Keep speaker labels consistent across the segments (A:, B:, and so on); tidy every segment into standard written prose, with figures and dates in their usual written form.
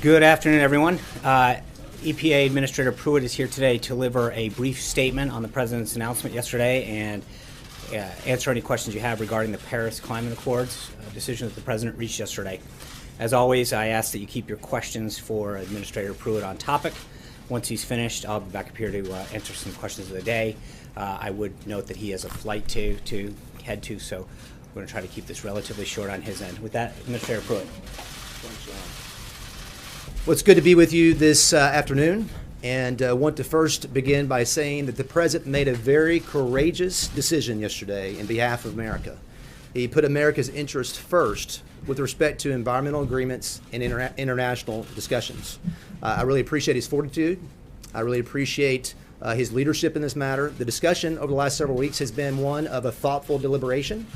A: Good afternoon, everyone. EPA Administrator Pruitt is here today to deliver a brief statement on the President's announcement yesterday and answer any questions you have regarding the Paris Climate Accords decision that the President reached yesterday. As always, I ask that you keep your questions for Administrator Pruitt on topic. Once he's finished, I'll be back up here to answer some questions of the day. I would note that he has a flight to head to, so we're going to try to keep this relatively short on his end. With that, Administrator Pruitt.
B: Well, it's good to be with you this afternoon, and want to first begin by saying that the President made a very courageous decision yesterday in behalf of America. He put America's interests first with respect to environmental agreements and international discussions. I really appreciate his fortitude. I really appreciate his leadership in this matter. The discussion over the last several weeks has been one of a thoughtful deliberation.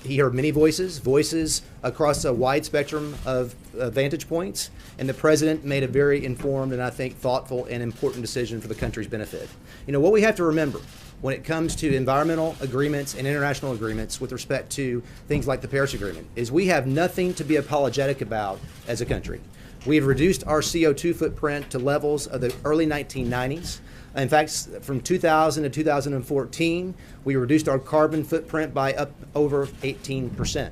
B: He heard many voices across a wide spectrum of vantage points, and the President made a very informed and I think thoughtful and important decision for the country's benefit. You know, what we have to remember when it comes to environmental agreements and international agreements with respect to things like the Paris Agreement is we have nothing to be apologetic about as a country. We have reduced our CO2 footprint to levels of the early 1990s. In fact, from 2000 to 2014, we reduced our carbon footprint by up over 18%.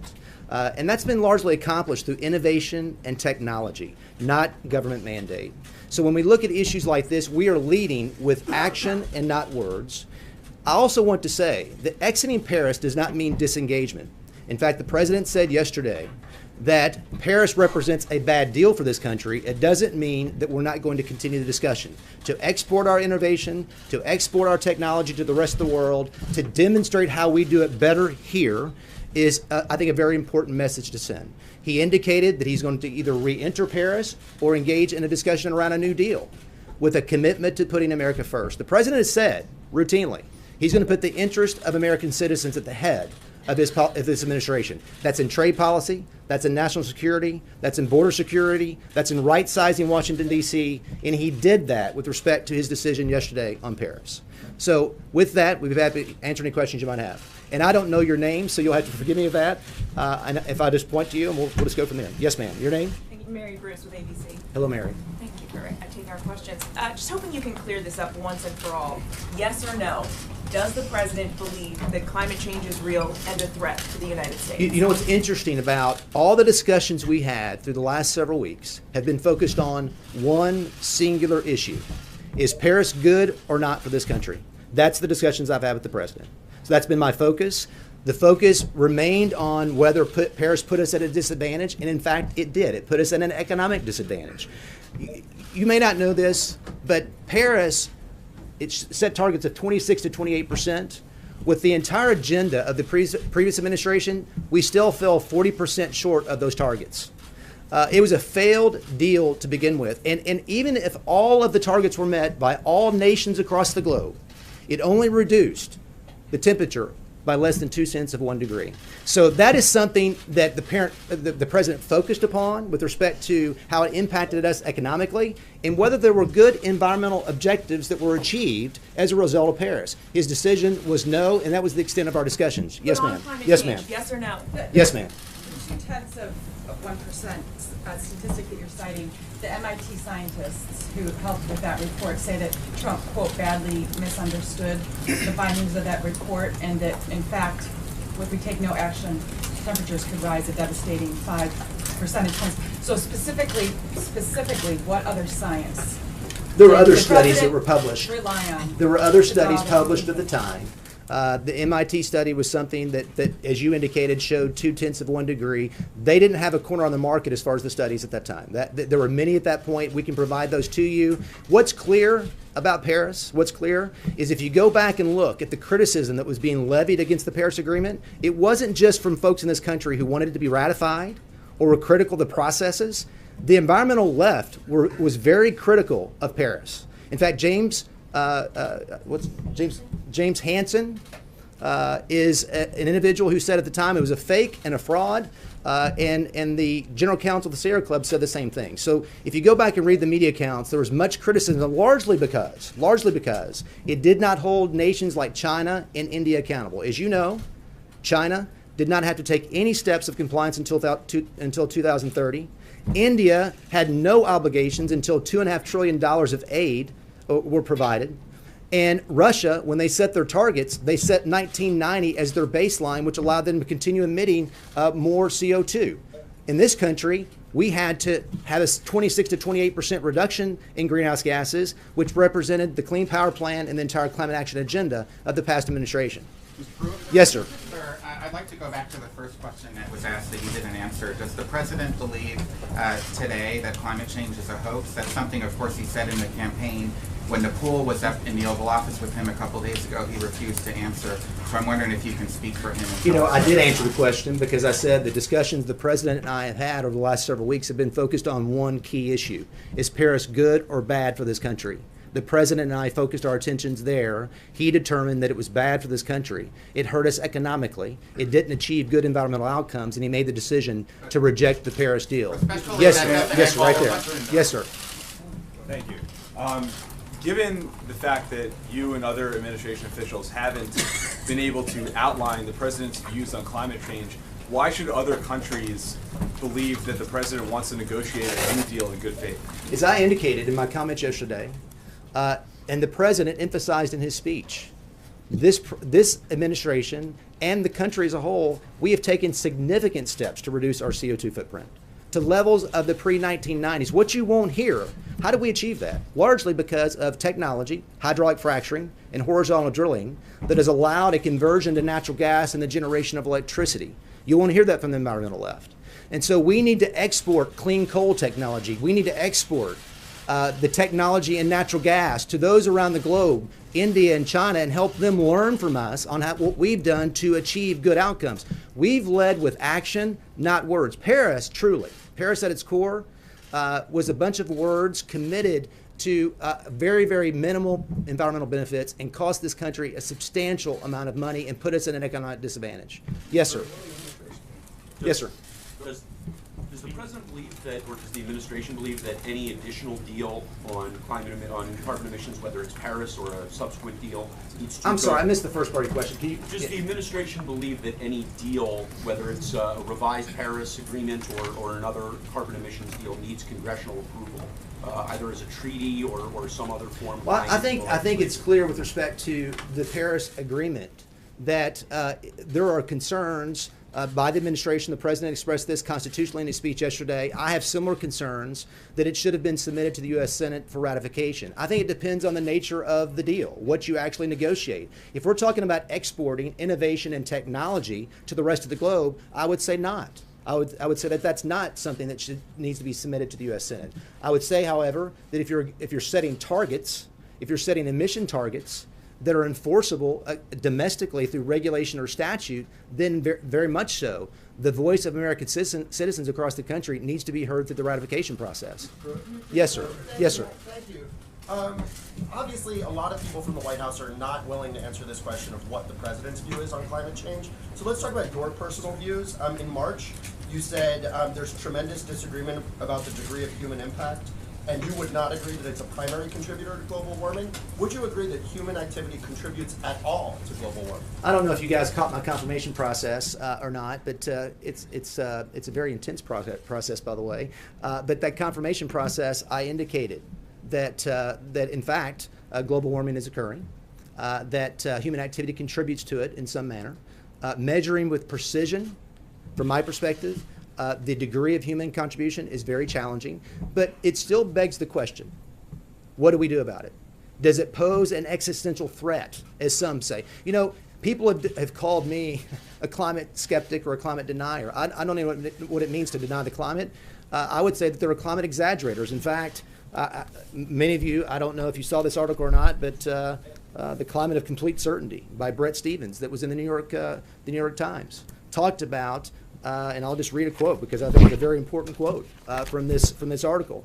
B: And that's been largely accomplished through innovation and technology, not government mandate. So when we look at issues like this, we are leading with action and not words. I also want to say that exiting Paris does not mean disengagement. In fact, the President said yesterday that Paris represents a bad deal for this country. It doesn't mean that we're not going to continue the discussion. To export our innovation, to export our technology to the rest of the world, to demonstrate how we do it better here is, I think, a very important message to send. He indicated that he's going to either re-enter Paris or engage in a discussion around a new deal with a commitment to putting America first. The President has said routinely he's going to put the interest of American citizens at the head of this administration. That's in trade policy, that's in national security, that's in border security, that's in right-sizing Washington, D.C., and he did that with respect to his decision yesterday on Paris. So with that, we'd be happy to answer any questions you might have. And I don't know your name, so you'll have to forgive me of that. And if I just point to you, and we'll just go from there. Yes, ma'am. Your name?
C: Thank you, Mary Bruce with ABC.
B: Hello, Mary.
C: Thank you for taking our questions. Just hoping you can clear this up once and for all. Yes or no? Does the President believe that climate change is real and a threat to the United States?
B: You know what's interesting about all the discussions we had through the last several weeks have been focused on one singular issue. Is Paris good or not for this country? That's the discussions I've had with the President. So that's been my focus. The focus remained on whether Paris put us at a disadvantage, and in fact, it did. It put us at an economic disadvantage. You may not know this, but Paris, it set targets of 26 to 28%. With the entire agenda of the previous administration, we still fell 40% short of those targets. It was a failed deal to begin with. And even if all of the targets were met by all nations across the globe, it only reduced the temperature by less than 0.2 degrees. So that is something that the President focused upon with respect to how it impacted us economically and whether there were good environmental objectives that were achieved as a result of Paris. His decision was no, and that was the extent of our discussions. Yes, ma'am. Yes, ma'am.
C: Yes or no?
B: Yes, ma'am.
D: 0.2% statistic that you're citing, the MIT scientists who helped with that report say that Trump, quote, badly misunderstood the findings of that report, and that, in fact, if we take no action, temperatures could rise a devastating 5 percentage points. So specifically, what other science?
B: There were other studies that were published.
D: Rely on.
B: There were other studies published at the time. The MIT study was something that, as you indicated, showed 0.2 degrees. They didn't have a corner on the market as far as the studies at that time. There were many at that point. We can provide those to you. What's clear about Paris, what's clear, is if you go back and look at the criticism that was being levied against the Paris Agreement, it wasn't just from folks in this country who wanted it to be ratified or were critical of the processes. The environmental left was very critical of Paris. In fact, James Hansen is an individual who said at the time it was a fake and a fraud, and the general counsel of the Sierra Club said the same thing. So if you go back and read the media accounts, there was much criticism, largely because it did not hold nations like China and India accountable. As you know, China did not have to take any steps of compliance until 2030. India had no obligations until $2.5 trillion of aid were provided. And Russia, when they set their targets, they set 1990 as their baseline, which allowed them to continue emitting more CO2. In this country, we had to have a 26 to 28% reduction in greenhouse gases, which represented the Clean Power Plan and the entire climate action agenda of the past administration. Yes, sir.
E: Sir, I'd like to go back to the first question that was asked that you didn't answer. Does the president believe today that climate change is a hoax? That's something, of course, he said in the campaign. When the pool was up in the Oval Office with him a couple days ago, he refused to answer. So I'm wondering if you can speak for him.
B: You know, I did answer the question because I said the discussions the president and I have had over the last several weeks have been focused on one key issue. Is Paris good or bad for this country? The president and I focused our attentions there. He determined that it was bad for this country. It hurt us economically. It didn't achieve good environmental outcomes, and he made the decision to reject the Paris deal. Yes, sir. Yes, sir. Right there. Yes, sir.
F: Thank you. Given the fact that you and other administration officials haven't been able to outline the president's views on climate change, why should other countries believe that the president wants to negotiate a new deal in good faith?
B: As I indicated in my comments yesterday, and the president emphasized in his speech, this administration and the country as a whole, we have taken significant steps to reduce our CO2 footprint to levels of the pre-1990s. What you won't hear, how did we achieve that? Largely because of technology, hydraulic fracturing, and horizontal drilling that has allowed a conversion to natural gas and the generation of electricity. You won't hear that from the environmental left. And so we need to export clean coal technology. We need to export the technology in natural gas to those around the globe, India and China, and help them learn from us on what we've done to achieve good outcomes. We've led with action, not words. Paris at its core was a bunch of words committed to very, very minimal environmental benefits and cost this country a substantial amount of money and put us in an economic disadvantage. Yes, sir. Yes, sir.
G: Does the president believe that, or does the administration believe that any additional deal on carbon emissions, whether it's Paris or a subsequent deal, needs to
B: I'm sorry, I missed the first part of your question. Can you,
G: Does the administration believe that any deal, whether it's a revised Paris agreement or another carbon emissions deal, needs congressional approval, either as a treaty or some other form?
B: Well, I think it's clear with respect to the Paris agreement that there are concerns by the administration. The president expressed this constitutionally in his speech yesterday. I have similar concerns that it should have been submitted to the U.S. Senate for ratification. I think it depends on the nature of the deal, what you actually negotiate. If we're talking about exporting innovation and technology to the rest of the globe, I would say not. I would say that that's not something that needs to be submitted to the U.S. Senate. I would say, however, that if you're setting targets, if you're setting emission targets that are enforceable domestically through regulation or statute, then very much so, the voice of American citizens across the country needs to be heard through the ratification process. Yes, sir. Yes, sir.
H: Thank you. Obviously, a lot of people from the White House are not willing to answer this question of what the president's view is on climate change. So let's talk about your personal views. In March, you said there's tremendous disagreement about the degree of human impact, and you would not agree that it's a primary contributor to global warming. Would you agree that human activity contributes at all to global warming?
B: I don't know if you guys caught my confirmation process or not, but it's a very intense process, by the way. But that confirmation process, I indicated that in fact global warming is occurring, that human activity contributes to it in some manner. Measuring with precision, from my perspective, the degree of human contribution is very challenging, but it still begs the question, what do we do about it? Does it pose an existential threat, as some say? You know, people have called me a climate skeptic or a climate denier. I don't know what it means to deny the climate. I would say that there are climate exaggerators. In fact, many of you, I don't know if you saw this article or not, but The Climate of Complete Certainty by Bret Stephens that was in the New York Times talked about, and I'll just read a quote because I think it's a very important quote from this article.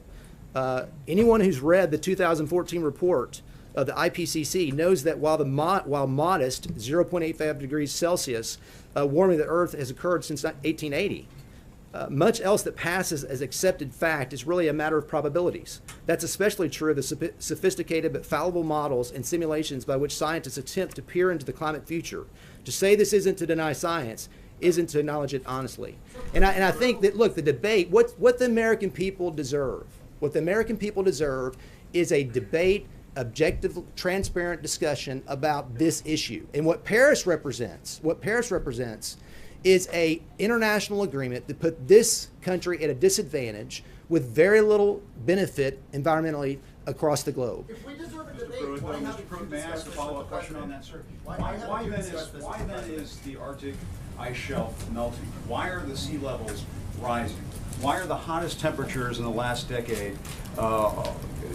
B: Anyone who's read the 2014 report of the IPCC knows that while modest 0.85 degrees Celsius warming of the Earth has occurred since 1880, much else that passes as accepted fact is really a matter of probabilities. That's especially true of the sophisticated but fallible models and simulations by which scientists attempt to peer into the climate future. To say this isn't to deny science isn't to acknowledge it honestly. And I think that, look, the debate, what the American people deserve, is a debate, objective, transparent discussion about this issue. And what Paris represents is a international agreement that put this country at a disadvantage with very little benefit environmentally across the globe.
H: If we deserve a
I: Mr.
H: debate,
I: Pruitt,
H: why
I: though,
H: haven't
I: Mr. Pruitt,
H: you
I: may I ask a
H: discussed this
I: follow-up
H: with the
I: question on that,
H: president?
I: sir?
H: Why haven't
I: Why
H: you
I: then
H: discussed this with
I: why
H: the
I: then
H: president?
I: is the Arctic ice shelf melting? Why are the sea levels rising? Why are the hottest temperatures in the last decade,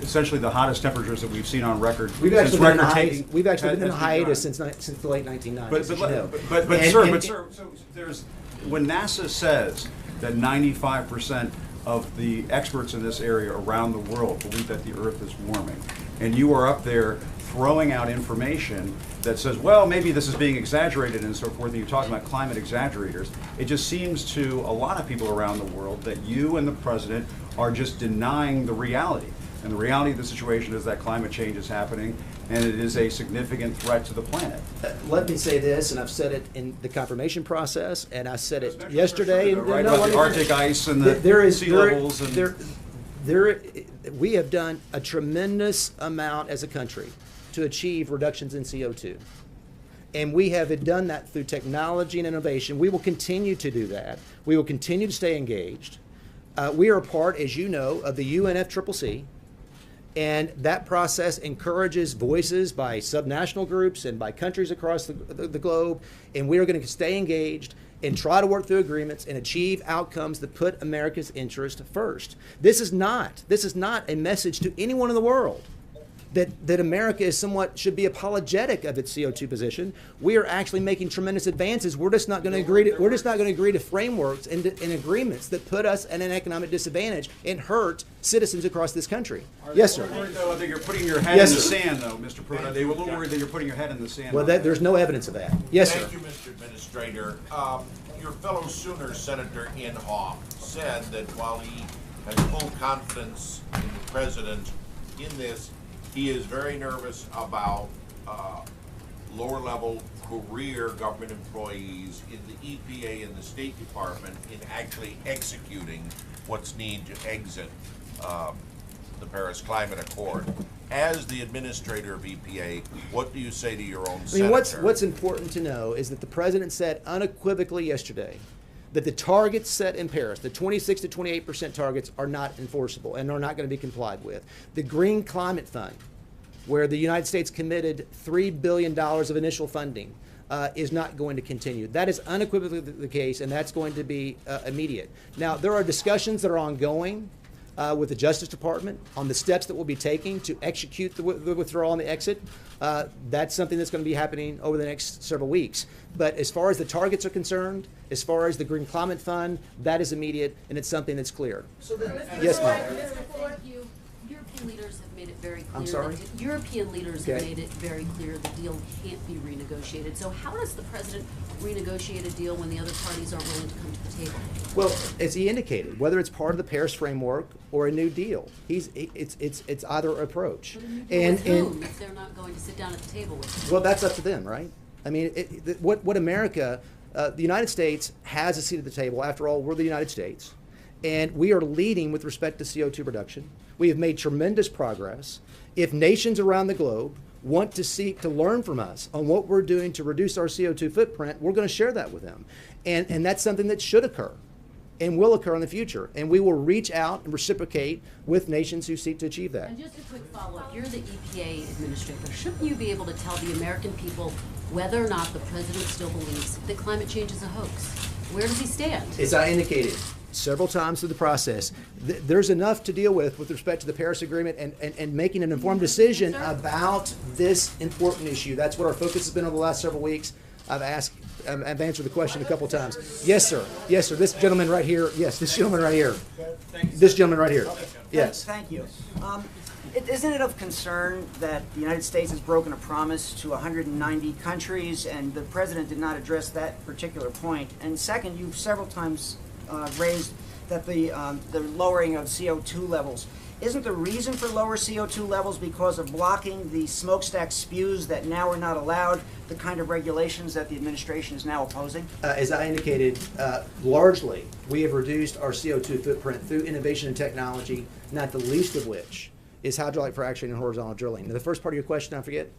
I: essentially the hottest temperatures that we've seen on record?
B: We've
I: since
B: actually been in a
I: record
B: hiatus,
I: taking
B: we've actually been in a
I: has
B: hiatus
I: begun?
B: since the late 1990s.
I: But
B: as you know.
I: sir, so there's when NASA says that 95% of the experts in this area around the world believe that the Earth is warming, and you are up there throwing out information that says, well, maybe this is being exaggerated and so forth, and you're talking about climate exaggerators, it just seems to a lot of people around the world that you and the president are just denying the reality. And the reality of the situation is that climate change is happening, and it is a significant threat to the planet.
B: Let me say this, and I've said it in the confirmation process, and I said it
I: Measures
B: yesterday.
I: are right
B: no,
I: about
B: let
I: the
B: me
I: Arctic
B: finish.
I: ice and the
B: There is-
I: sea
B: there-
I: levels and
B: we have done a tremendous amount as a country to achieve reductions in CO2. And we have done that through technology and innovation. We will continue to do that. We will continue to stay engaged. We are a part, as you know, of the UNFCCC. And that process encourages voices by subnational groups and by countries across the globe. And we are going to stay engaged and try to work through agreements and achieve outcomes that put America's interest first. This is not a message to anyone in the world that America is should be apologetic of its CO2 position. We are actually making tremendous advances. We're just not going to agree to frameworks and agreements that put us at an economic disadvantage and hurt citizens across this country. Yes, sir.
I: Though, that you're putting your head
B: Yes,
I: in the
B: sir.
I: sand, though, Mr. Pruitt. Are they a little worried that you're putting your head in the sand?
B: Well,
I: on that?
B: there's no evidence of that. Yes, sir.
J: Thank you, Mr. Administrator. Your fellow Sooner Senator Inhofe said that while he has full confidence in the president in this, he is very nervous about lower-level career government employees in the EPA and the State Department in actually executing what's needed to exit the Paris Climate Accord. As the administrator of EPA, what do you say to your own senator?
B: What's important to know is that the president said unequivocally yesterday that the targets set in Paris, the 26 to 28% targets, are not enforceable and are not going to be complied with. The Green Climate Fund, where the United States committed $3 billion of initial funding, is not going to continue. That is unequivocally the case, and that's going to be immediate. Now, there are discussions that are ongoing with the Justice Department on the steps that we'll be taking to execute the withdrawal and the exit. That's something that's going to be happening over the next several weeks. But as far as the targets are concerned, as far as the Green Climate Fund, that is immediate, and it's something that's clear. Yes, ma'am.
K: Thank you. European leaders have made it very clear.
B: I'm sorry?
K: That European leaders have
B: Okay.
K: made it very clear the deal can't be renegotiated. So how does the president renegotiate a deal when the other parties aren't willing to come to the table?
B: Well, as he indicated, whether it's part of the Paris framework or a new deal, it's either approach.
K: With whom, if they're not going to sit down at the table with them?
B: Well, that's up to them, right? I mean, what America, the United States has a seat at the table. After all, we're the United States, and we are leading with respect to CO2 reduction. We have made tremendous progress. If nations around the globe want to seek to learn from us on what we're doing to reduce our CO2 footprint, we're going to share that with them, and that's something that should occur and will occur in the future. And we will reach out and reciprocate with nations who seek to achieve that.
K: And just a quick follow-up. You're the EPA administrator. Shouldn't you be able to tell the American people whether or not the president still believes that climate change is a hoax? Where does he stand?
B: As I indicated several times through the process, there's enough to deal with respect to the Paris Agreement and making an informed decision about this important issue. That's what our focus has been over the last several weeks. I've answered the question a couple of times. Yes, sir. Yes, sir. This gentleman right here. Yes, this gentleman right here. This gentleman right here. Yes.
L: Thank you. Isn't it of concern that the United States has broken a promise to 190 countries, and the president did not address that particular point? And second, you've several times raised that the lowering of CO2 levels. Isn't the reason for lower CO2 levels because of blocking the smokestack spews that now are not allowed, the kind of regulations that the administration is now opposing?
B: As I indicated, largely we have reduced our CO2 footprint through innovation and technology, not the least of which is hydraulic fracturing and horizontal drilling. Now, the first part of your question, I forget?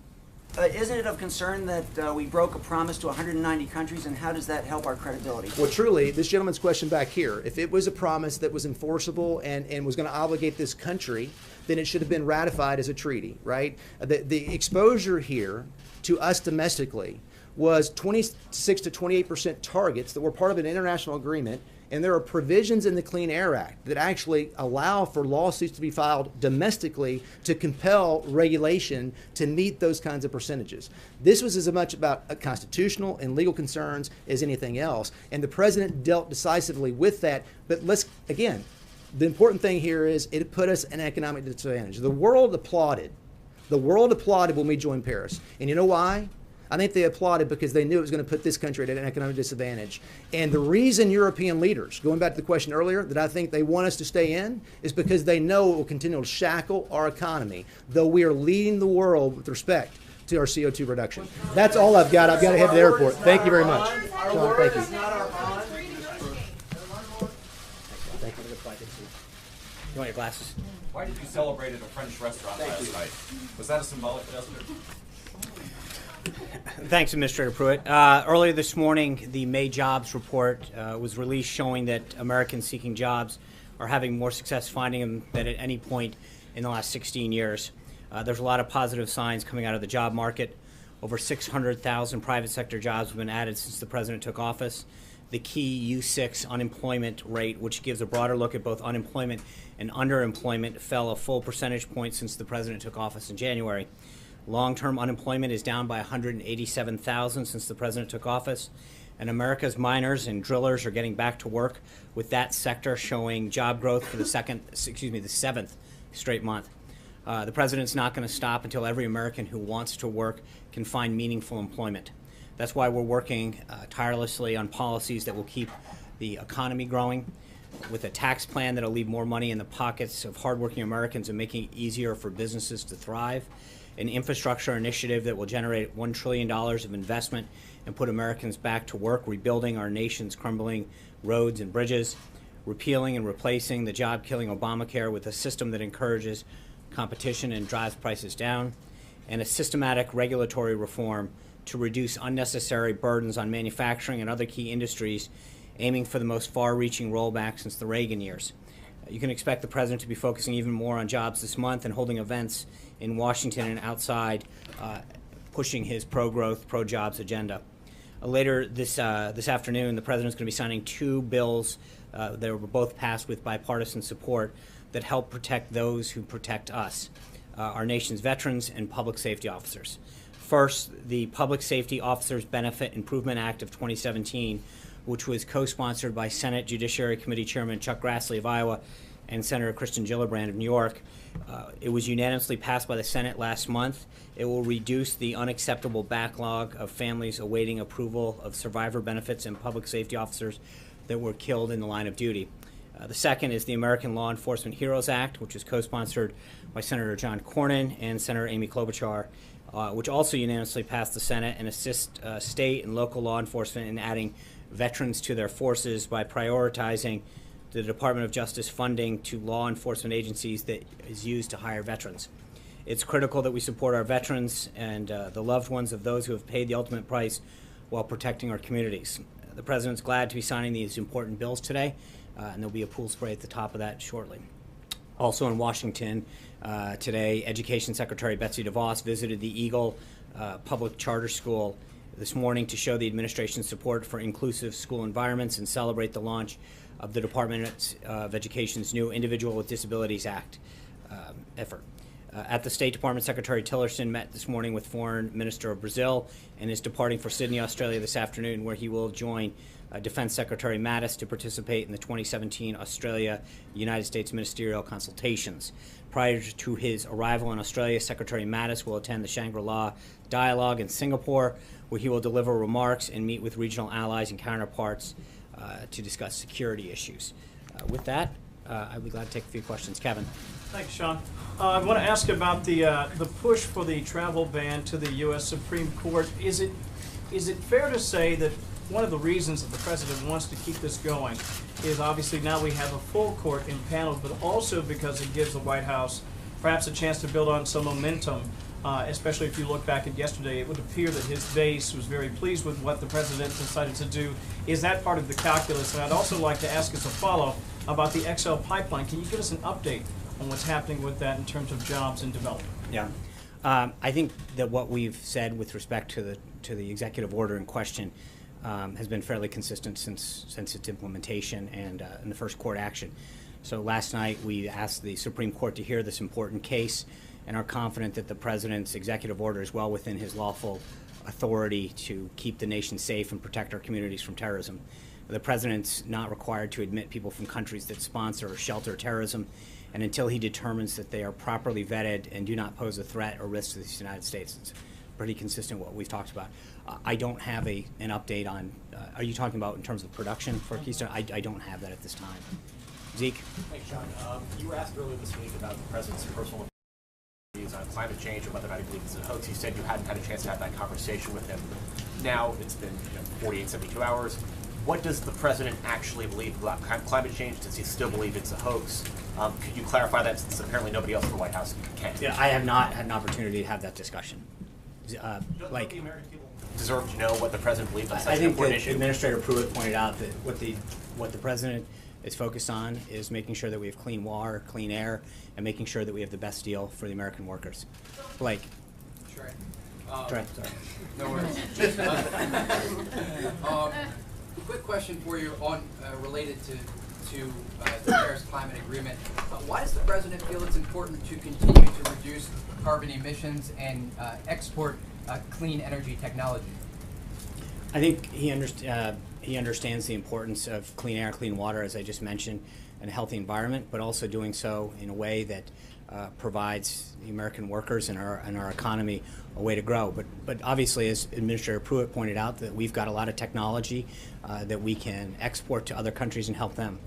L: Isn't it of concern that we broke a promise to 190 countries, and how does that help our credibility?
B: Well, truly, this gentleman's question back here, if it was a promise that was enforceable and was going to obligate this country, then it should have been ratified as a treaty, right? The exposure here to us domestically was 26 to 28% targets that were part of an international agreement, and there are provisions in the Clean Air Act that actually allow for lawsuits to be filed domestically to compel regulation to meet those kinds of percentages. This was as much about constitutional and legal concerns as anything else, and the president dealt decisively with that. But let's, again, the important thing here is it put us in economic disadvantage. The world applauded. The world applauded when we joined Paris. And you know why? I think they applauded because they knew it was going to put this country at an economic disadvantage. And the reason European leaders, going back to the question earlier, that I think they want us to stay in is because they know it will continue to shackle our economy, though we are leading the world with respect to our CO2 reduction. That's all I've got. I've got to head to the airport. Thank you very much. Sean, thank you.
A: Thank you. You want your glasses?
M: Why did you celebrate at a French restaurant last night? Was that a symbolic gesture?
A: Thanks, Administrator Pruitt. Earlier this morning, the May jobs report was released showing that Americans seeking jobs are having more success finding them than at any point in the last 16 years. There's a lot of positive signs coming out of the job market. Over 600,000 private sector jobs have been added since the president took office. The key U6 unemployment rate, which gives a broader look at both unemployment and underemployment, fell a full percentage point since the president took office in January. Long-term unemployment is down by 187,000 since the president took office, and America's miners and drillers are getting back to work, with that sector showing job growth for the seventh straight month. The president's not going to stop until every American who wants to work can find meaningful employment. That's why we're working tirelessly on policies that will keep the economy growing, with a tax plan that will leave more money in the pockets of hardworking Americans and making it easier for businesses to thrive, an infrastructure initiative that will generate $1 trillion of investment and put Americans back to work, rebuilding our nation's crumbling roads and bridges, repealing and replacing the job-killing Obamacare with a system that encourages competition and drives prices down, and a systematic regulatory reform to reduce unnecessary burdens on manufacturing and other key industries, aiming for the most far-reaching rollback since the Reagan years. You can expect the president to be focusing even more on jobs this month and holding events in Washington and outside, pushing his pro-growth, pro-jobs agenda. Later this afternoon, the president's going to be signing two bills that were both passed with bipartisan support that help protect those who protect us, our nation's veterans and public safety officers. First, the Public Safety Officers Benefit Improvement Act of 2017, which was co-sponsored by Senate Judiciary Committee Chairman Chuck Grassley of Iowa and Senator Kristen Gillibrand of New York. It was unanimously passed by the Senate last month. It will reduce the unacceptable backlog of families awaiting approval of survivor benefits and public safety officers that were killed in the line of duty. The second is the American Law Enforcement Heroes Act, which is co-sponsored by Senator John Cornyn and Senator Amy Klobuchar, which also unanimously passed the Senate and assists state and local law enforcement in adding veterans to their forces by prioritizing the Department of Justice funding to law enforcement agencies that is used to hire veterans. It's critical that we support our veterans and the loved ones of those who have paid the ultimate price while protecting our communities. The president's glad to be signing these important bills today, and there'll be a pool spray at the top of that shortly. Also in Washington today, Education Secretary Betsy DeVos visited the Eagle Public Charter School this morning to show the administration's support for inclusive school environments and celebrate the launch of the Department of Education's new Individual with Disabilities Act effort. At the State Department, Secretary Tillerson met this morning with Foreign Minister of Brazil and is departing for Sydney, Australia this afternoon, where he will join Defense Secretary Mattis to participate in the 2017 Australia-United States ministerial consultations. Prior to his arrival in Australia, Secretary Mattis will attend the Shangri-La Dialogue in Singapore, where he will deliver remarks and meet with regional allies and counterparts to discuss security issues. With that, I'd be glad to take a few questions. Kevin.
N: Thanks, Sean. I want to ask about the push for the travel ban to the U.S. Supreme Court. Is it fair to say that one of the reasons that the president wants to keep this going is obviously now we have a full court impaneled, but also because it gives the White House perhaps a chance to build on some momentum, especially if you look back at yesterday, it would appear that his base was very pleased with what the president decided to do. Is that part of the calculus? And I'd also like to ask as a follow about the XL pipeline. Can you give us an update on what's happening with that in terms of jobs and development?
A: Yeah. I think that what we've said with respect to the executive order in question has been fairly consistent since its implementation and in the first court action. So last night we asked the Supreme Court to hear this important case and are confident that the president's executive order is well within his lawful authority to keep the nation safe and protect our communities from terrorism. The president's not required to admit people from countries that sponsor or shelter terrorism, and until he determines that they are properly vetted and do not pose a threat or risk to the United States. It's pretty consistent with what we've talked about. I don't have an update on, are you talking about in terms of production for Keystone? I don't have that at this time. Zeke?
M: Thanks, Sean. You were asked earlier this week about the president's personal views on climate change and whether or not he believes it's a hoax. You said you hadn't had a chance to have that conversation with him. Now it's been 48, 72 hours. What does the president actually believe about climate change? Does he still believe it's a hoax? Could you clarify that, since apparently nobody else in the White House can?
A: Yeah, I have not had an opportunity to have that discussion.
M: Like, the American people deserve to know what the president believes on such
A: I
M: an
A: think
M: important
A: that
M: issue.
A: Administrator Pruitt pointed out that what the president is focused on is making sure that we have clean water, clean air, and making sure that we have the best deal for the American workers. Blake.
O: Sure.
A: Sorry.
O: No worries. Quick question for you on related to the Paris Climate Agreement. Why does the president feel it's important to continue to reduce carbon emissions and export clean energy technology?
A: I think he understands the importance of clean air, clean water, as I just mentioned, and a healthy environment, but also doing so in a way that provides the American workers and our economy a way to grow. But obviously, as Administrator Pruitt pointed out, that we've got a lot of technology that we can export to other countries and help them.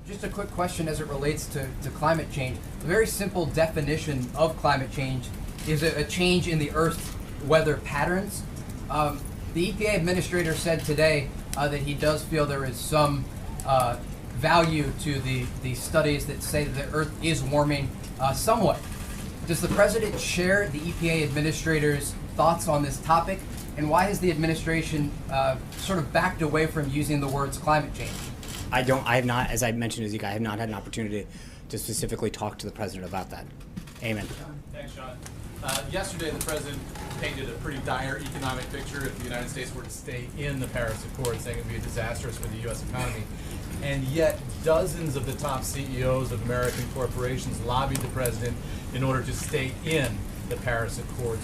O: Just a quick question as it relates to climate change. A very simple definition of climate change is a change in the Earth's weather patterns. The EPA administrator said today that he does feel there is some value to the studies that say that the Earth is warming somewhat. Does the president share the EPA administrator's thoughts on this topic? And why has the administration sort of backed away from using the words climate change?
A: I have not, as I mentioned to Zeke, I have not had an opportunity to specifically talk to the president about that. Amen.
P: Thanks, Sean. Yesterday, the president painted a pretty dire economic picture if the United States were to stay in the Paris Accord, saying it would be disastrous for the U.S. economy. And yet, dozens of the top CEOs of American corporations lobbied the president in order to stay in the Paris Accords.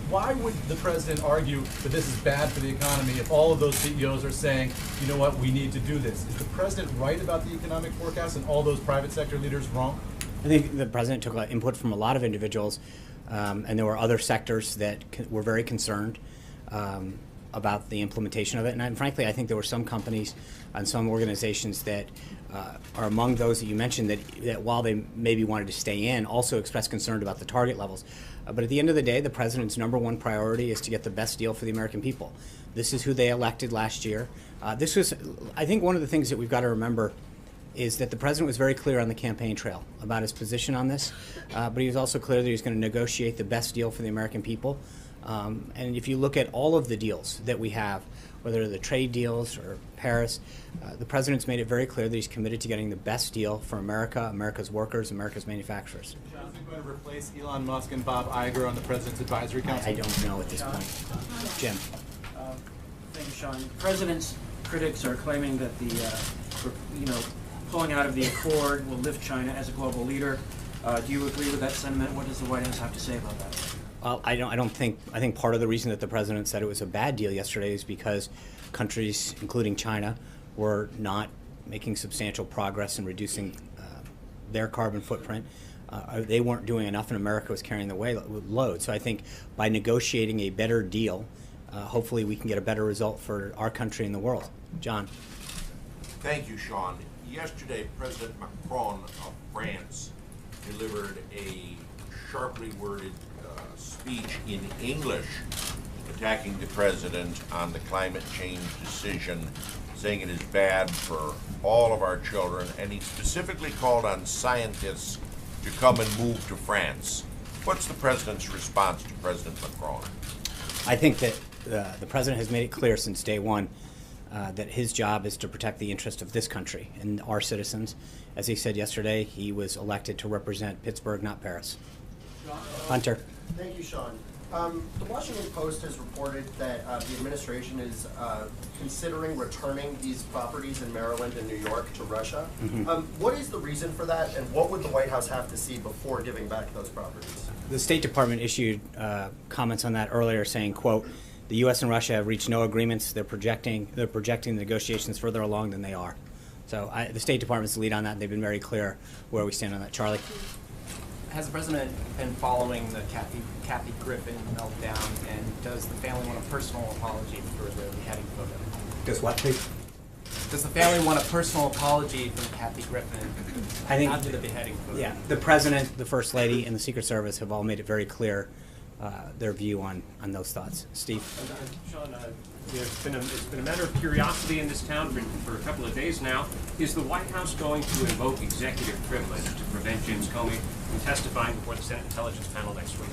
P: Why would the president argue that this is bad for the economy if all of those CEOs are saying, you know what, we need to do this? Is the president right about the economic forecast and all those private sector leaders wrong?
A: I think the president took input from a lot of individuals, and there were other sectors that were very concerned about the implementation of it. And frankly, I think there were some companies and some organizations that are among those that you mentioned that while they maybe wanted to stay in, also expressed concern about the target levels. But at the end of the day, the president's #1 priority is to get the best deal for the American people. This is who they elected last year. This was, I think, one of the things that we've got to remember is that the president was very clear on the campaign trail about his position on this, but he was also clear that he was going to negotiate the best deal for the American people. And if you look at all of the deals that we have, whether the trade deals or Paris, the president's made it very clear that he's committed to getting the best deal for America, America's workers, America's manufacturers.
P: Is it going to replace Elon Musk and Bob Iger on the president's advisory council?
A: I don't know at this point. Jim.
Q: Thank you, Sean. The president's critics are claiming that the, pulling out of the accord will lift China as a global leader. Do you agree with that sentiment? What does the White House have to say about that?
A: Well, I think part of the reason that the president said it was a bad deal yesterday is because countries, including China, were not making substantial progress in reducing their carbon footprint. They weren't doing enough, and America was carrying the load. So I think by negotiating a better deal, hopefully we can get a better result for our country and the world. John.
J: Thank you, Sean. Yesterday, President Macron of France delivered a sharply worded speech in English attacking the president on the climate change decision, saying it is bad for all of our children, and he specifically called on scientists to come and move to France. What's the president's response to President Macron?
A: I think that the president has made it clear since day one that his job is to protect the interest of this country and our citizens. As he said yesterday, he was elected to represent Pittsburgh, not Paris. Hunter.
H: Thank you, Sean. The Washington Post has reported that the administration is considering returning these properties in Maryland and New York to Russia. What is the reason for that, and what would the White House have to see before giving back those properties?
A: The State Department issued comments on that earlier, saying, quote, "The U.S. and Russia have reached no agreements. They're projecting the negotiations further along than they are." So the State Department's the lead on that. They've been very clear where we stand on that. Charlie?
R: Has the president been following the Kathy Griffin meltdown, and does the family want a personal apology for the beheading photo?
A: Does what, please?
R: Does the family want a personal apology from Kathy Griffin after the beheading photo?
A: Yeah, the president, the first lady, and the Secret Service have all made it very clear their view on those thoughts. Steve?
S: Sean, it's been a matter of curiosity in this town for a couple of days now. Is the White House going to invoke executive privilege to prevent James Comey from testifying before the Senate Intelligence Panel next week?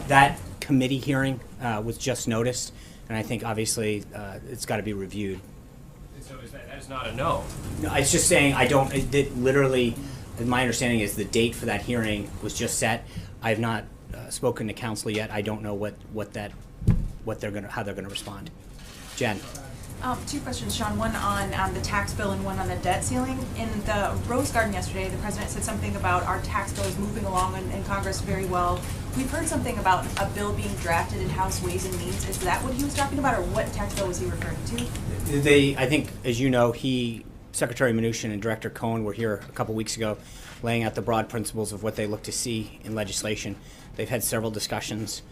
A: That committee hearing was just noticed, and I think obviously it's got to be reviewed.
S: And so that is not a no.
A: No, it's just saying literally, my understanding is the date for that hearing was just set. I have not spoken to counsel yet. I don't know how they're gonna respond. Jen.
T: Two questions, Sean. One on the tax bill and one on the debt ceiling. In the Rose Garden yesterday, the president said something about our tax bill is moving along in Congress very well. We've heard something about a bill being drafted in House Ways and Means. Is that what he was talking about, or what tax bill was he referring to?
A: I think, as you know, Secretary Mnuchin and Director Cohen were here a couple weeks ago laying out the broad principles of what they look to see in legislation. They've had several discussions,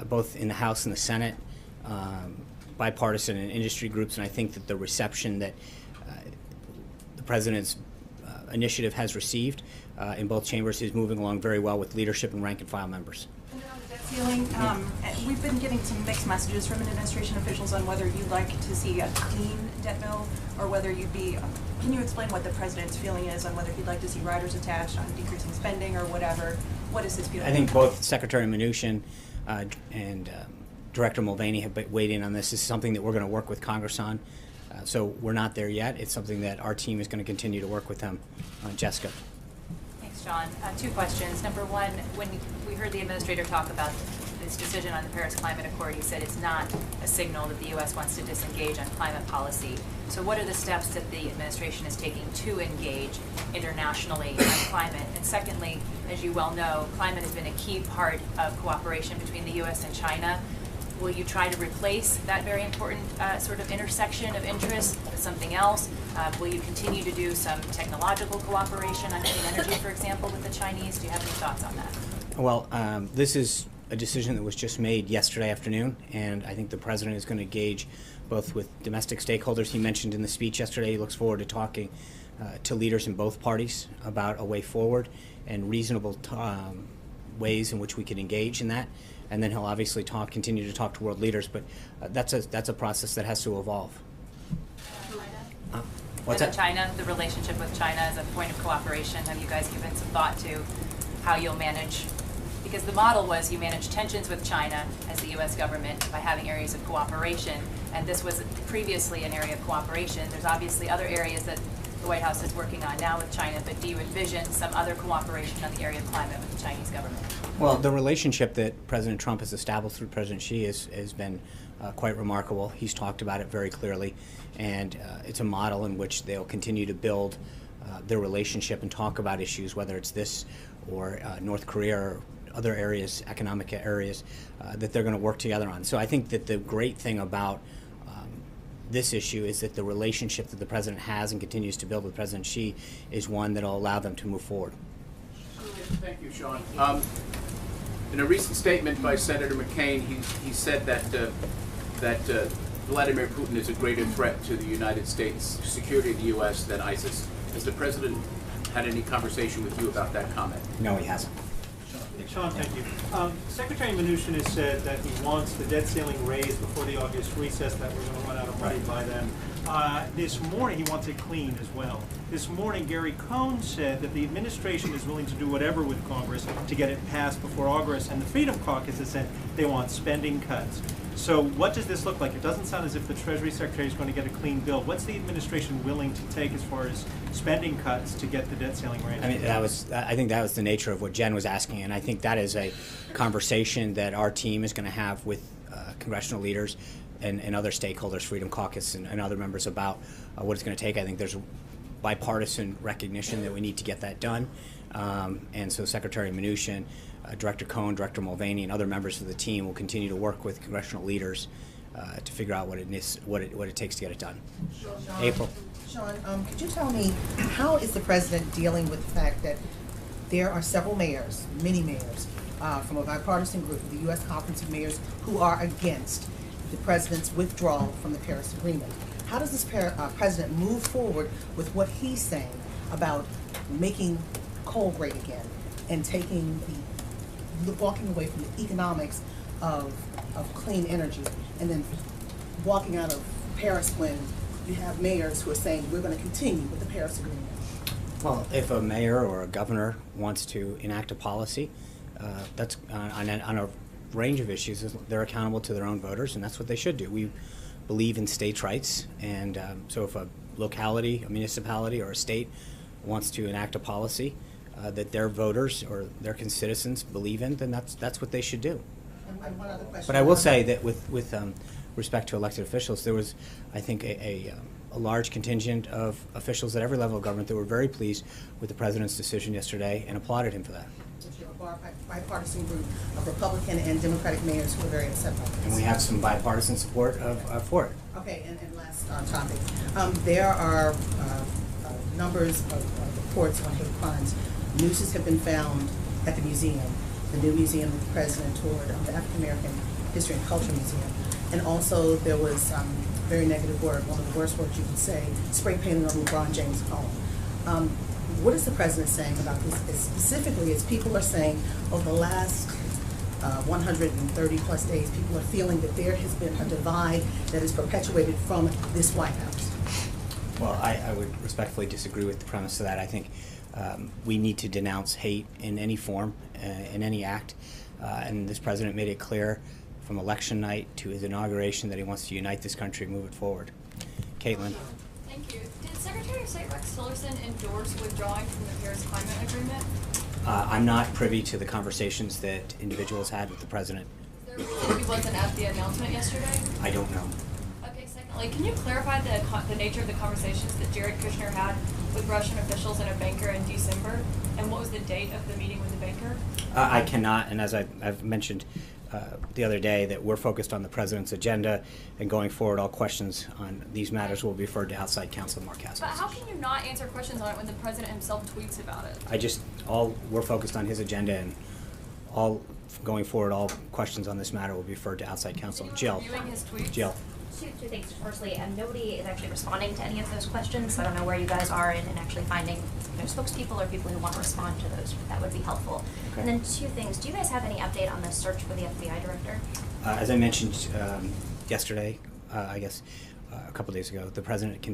A: both in the House and the Senate, bipartisan and industry groups, and I think that the reception that the President's initiative has received in both chambers is moving along very well with leadership and rank and file members.
T: And then on the debt ceiling, we've been getting some mixed messages from administration officials on whether you'd like to see a clean debt bill or whether you'd be. Can you explain what the president's feeling is on whether he'd like to see riders attached on decreasing spending or whatever? What is his feeling?
A: I think both Secretary Mnuchin and Director Mulvaney have weighed in on this. This is something that we're going to work with Congress on. So we're not there yet. It's something that our team is going to continue to work with them on. Jessica.
U: Thanks, John. Two questions. Number one, when we heard the administrator talk about this decision on the Paris Climate Accord, he said it's not a signal that the U.S. wants to disengage on climate policy. So what are the steps that the administration is taking to engage internationally on climate? And secondly, as you well know, climate has been a key part of cooperation between the U.S. and China. Will you try to replace that very important sort of intersection of interests with something else? Will you continue to do some technological cooperation on clean energy, for example, with the Chinese? Do you have any thoughts on that?
A: Well, this is a decision that was just made yesterday afternoon, and I think the President is going to engage both with domestic stakeholders. He mentioned in the speech yesterday he looks forward to talking to leaders in both parties about a way forward and reasonable ways in which we can engage in that. And then he'll obviously continue to talk to world leaders, but that's a process that has to evolve. What's that?
U: China, the relationship with China as a point of cooperation. Have you guys given some thought to how you'll manage? Because the model was you manage tensions with China as the U.S. government by having areas of cooperation, and this was previously an area of cooperation. There's obviously other areas that the White House is working on now with China, but do you envision some other cooperation on the area of climate with the Chinese government?
A: Well, the relationship that President Trump has established with President Xi has been quite remarkable. He's talked about it very clearly, and it's a model in which they'll continue to build their relationship and talk about issues, whether it's this or North Korea or other areas, economic areas, that they're going to work together on. So I think that the great thing about this issue is that the relationship that the President has and continues to build with President Xi is one that will allow them to move forward.
V: Thank you, Sean. In a recent statement by Senator McCain, he said that
C: Vladimir Putin is a greater threat to the United States security of the U.S. than ISIS. Has the president had any conversation with you about that comment?
A: No, he hasn't.
N: Sean, thank you. Secretary Mnuchin has said that he wants the debt ceiling raised before the August recess, that we're going to run out of money by then. This morning, he wants it clean as well. This morning, Gary Cohn said that the administration is willing to do whatever with Congress to get it passed before August, and the Freedom Caucus has said they want spending cuts. So what does this look like? It doesn't sound as if the Treasury Secretary is going to get a clean bill. What's the administration willing to take as far as spending cuts to get the debt ceiling raised?
A: I mean, I think that was the nature of what Jen was asking, and I think that is a conversation that our team is going to have with congressional leaders and other stakeholders, Freedom Caucus and other members, about what it's going to take. I think there's bipartisan recognition that we need to get that done, and so Secretary Mnuchin, Director Cohn, Director Mulvaney, and other members of the team will continue to work with congressional leaders to figure out what it takes to get it done.
D: Sean,
A: April.
D: Sean, could you tell me, how is the president dealing with the fact that there are several mayors, many mayors, from a bipartisan group, the U.S. Conference of Mayors, who are against the president's withdrawal from the Paris Agreement? How does this president move forward with what he's saying about making coal great again and taking walking away from the economics of clean energy, and then walking out of Paris when you have mayors who are saying we're going to continue with the Paris Agreement?
A: Well, if a mayor or a governor wants to enact a policy, that's on a range of issues, they're accountable to their own voters, and that's what they should do. We believe in states' rights, and so if a locality, a municipality, or a state wants to enact a policy that their voters or their citizens believe in, then that's what they should do.
D: And one other question.
A: But I will say that with respect to elected officials, there was, I think, a large contingent of officials at every level of government that were very pleased with the president's decision yesterday and applauded him for that.
D: A bipartisan group of Republican and Democratic mayors who are very upset about this.
A: And we have some bipartisan support for it.
D: Okay, and last topic. There are numbers of reports on hate crimes. Nooses have been found at the museum, the new museum that the president toured, the African American History and Culture Museum. And also there was very negative word, one of the worst words you can say, spray painting on LeBron James' home. What is the president saying about this, specifically as people are saying over the last 130 plus days, people are feeling that there has been a divide that is perpetuated from this White House?
A: Well, I would respectfully disagree with the premise of that. I think we need to denounce hate in any form, in any act, and this president made it clear from election night to his inauguration that he wants to unite this country and move it forward. Caitlin.
W: Thank you. Did Secretary of State Rex Tillerson endorse withdrawing from the Paris Climate Agreement?
A: I'm not privy to the conversations that individuals had with the president.
W: Is there a reason he wasn't at the announcement yesterday?
A: I don't know.
W: Okay, secondly, can you clarify the nature of the conversations that Jared Kushner had with Russian officials and a banker in December? And what was the date of the meeting with the banker?
A: I cannot, and as I've mentioned the other day, that we're focused on the president's agenda, and going forward, all questions on these matters will be referred to outside counsel Mark Haskell.
W: But how can you not answer questions on it when the president himself tweets about it?
A: We're focused on his agenda, and going forward, all questions on this matter will be referred to outside counsel. Jill.
W: Reviewing his tweets?
A: Jill.
X: Two things. Firstly, nobody is actually responding to any of those questions. I don't know where you guys are in actually finding spokespeople or people who want to respond to those. That would be helpful. Okay. And then two things. Do you guys have any update on the search for the FBI director?
A: As I mentioned yesterday, I guess a couple days ago, the president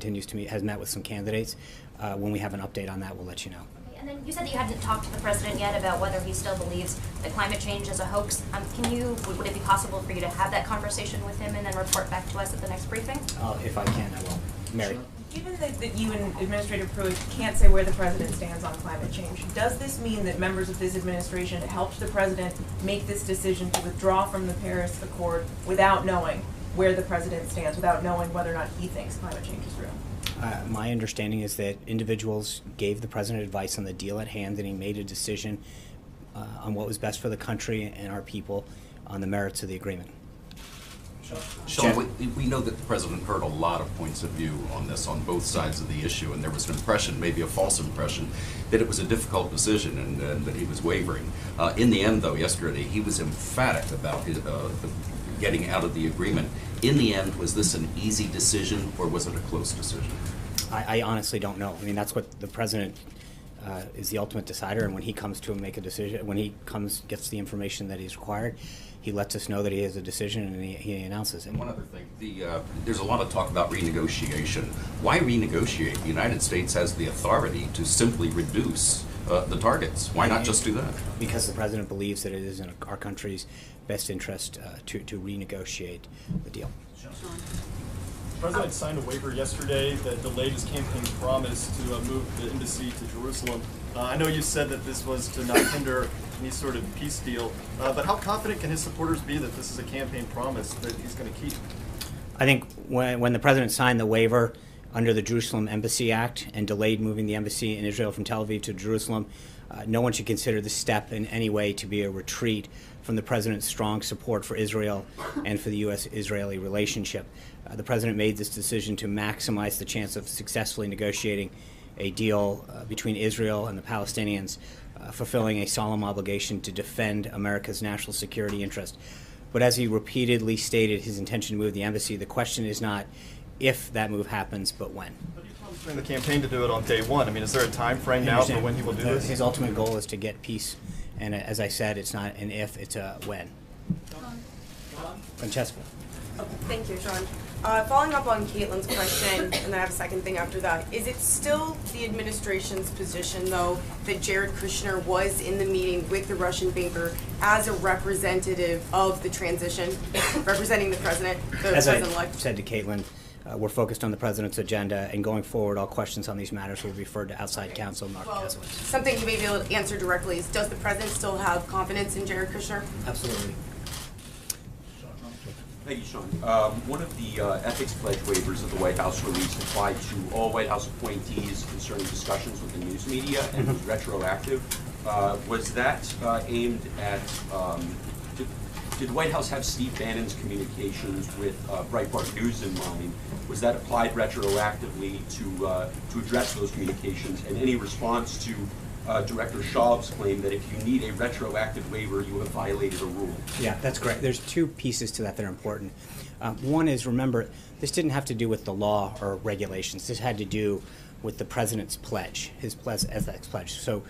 A: has met with some candidates. When we have an update on that, we'll let you know.
X: And then you said that you hadn't talked to the president yet about whether he still believes that climate change is a hoax. Would it be possible for you to have that conversation with him and then report back to us at the next briefing?
A: If I can, I will. Mary.
Y: Given that you and Administrator Pruitt can't say where the president stands on climate change, does this mean that members of this administration helped the president make this decision to withdraw from the Paris Accord without knowing where the president stands, without knowing whether or not he thinks climate change is real?
A: My understanding is that individuals gave the president advice on the deal at hand, and he made a decision on what was best for the country and our people on the merits of the agreement.
Z: Sean, we know that the president heard a lot of points of view on this, on both sides of the issue, and there was an impression, maybe a false impression, that it was a difficult decision and that he was wavering. In the end, though, yesterday, he was emphatic about getting out of the agreement. In the end, was this an easy decision or was it a close decision?
A: I honestly don't know. I mean, that's what the president is the ultimate decider, and when he comes to make a decision, when he gets the information that he's required, he lets us know that he has a decision and he announces it.
Z: And one other thing, there's a lot of talk about renegotiation. Why renegotiate? The United States has the authority to simply reduce the targets. Why not just do that?
A: Because the president believes that it is in our country's best interest to renegotiate the deal.
E: The president signed a waiver yesterday that delayed his campaign promise to move the embassy to Jerusalem. I know you said that this was to not hinder any sort of peace deal, but how confident can his supporters be that this is a campaign promise that he's going to keep?
A: I think when the president signed the waiver under the Jerusalem Embassy Act and delayed moving the embassy in Israel from Tel Aviv to Jerusalem, no one should consider this step in any way to be a retreat from the president's strong support for Israel and for the U.S.-Israeli relationship. The president made this decision to maximize the chance of successfully negotiating a deal between Israel and the Palestinians, fulfilling a solemn obligation to defend America's national security interest. But as he repeatedly stated his intention to move the embassy, the question is not if that move happens, but when.
E: But you told him during the campaign to do it on day one. I mean, is there a time frame now for when he will do this?
A: His ultimate goal is to get peace, and as I said, it's not an if, it's a when. Francesca.
F: Thank you, Sean. Following up on Caitlin's question, and then I have a second thing after that, is it still the administration's position, though, that Jared Kushner was in the meeting with the Russian banker as a representative of the transition, representing the president,
A: As I said to Caitlin, we're focused on the president's agenda, and going forward, all questions on these matters will be referred to outside counsel, Mark Kasowitz.
F: Something you may be able to answer directly is, does the president still have confidence in Jared Kushner?
A: Absolutely.
G: Thank you, Sean. One of the ethics pledge waivers that the White House released applied to all White House appointees concerning discussions with the news media and was retroactive. Was that aimed at, did the White House have Steve Bannon's communications with Breitbart News in mind? Was that applied retroactively to address those communications? And any response to Director Schaub's claim that if you need a retroactive waiver, you have violated a rule?
A: Yeah, that's great. There's two pieces to that that are important. One is, remember, this didn't have to do with the law or regulations. This had to do with the president's pledge, his ethics pledge. So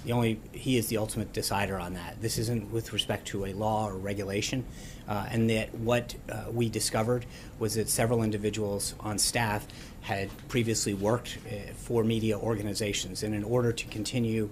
A: he is the ultimate decider on that. This isn't with respect to a law or regulation. And that what we discovered was that several individuals on staff had previously worked for media organizations. And in order to continue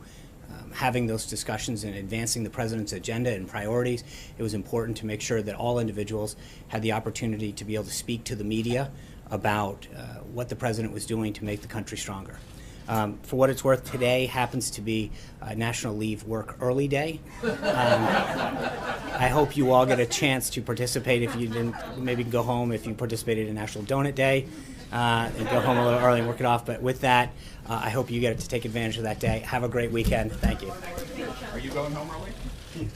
A: having those discussions and advancing the president's agenda and priorities, it was important to make sure that all individuals had the opportunity to be able to speak to the media about what the president was doing to make the country stronger. For what it's worth, today happens to be National Leave Work Early Day. I hope you all get a chance to participate. If you didn't, maybe go home if you participated in National Donut Day, and go home a little early and work it off. But with that, I hope you get to take advantage of that day. Have a great weekend. Thank you.
G: Are you going home early?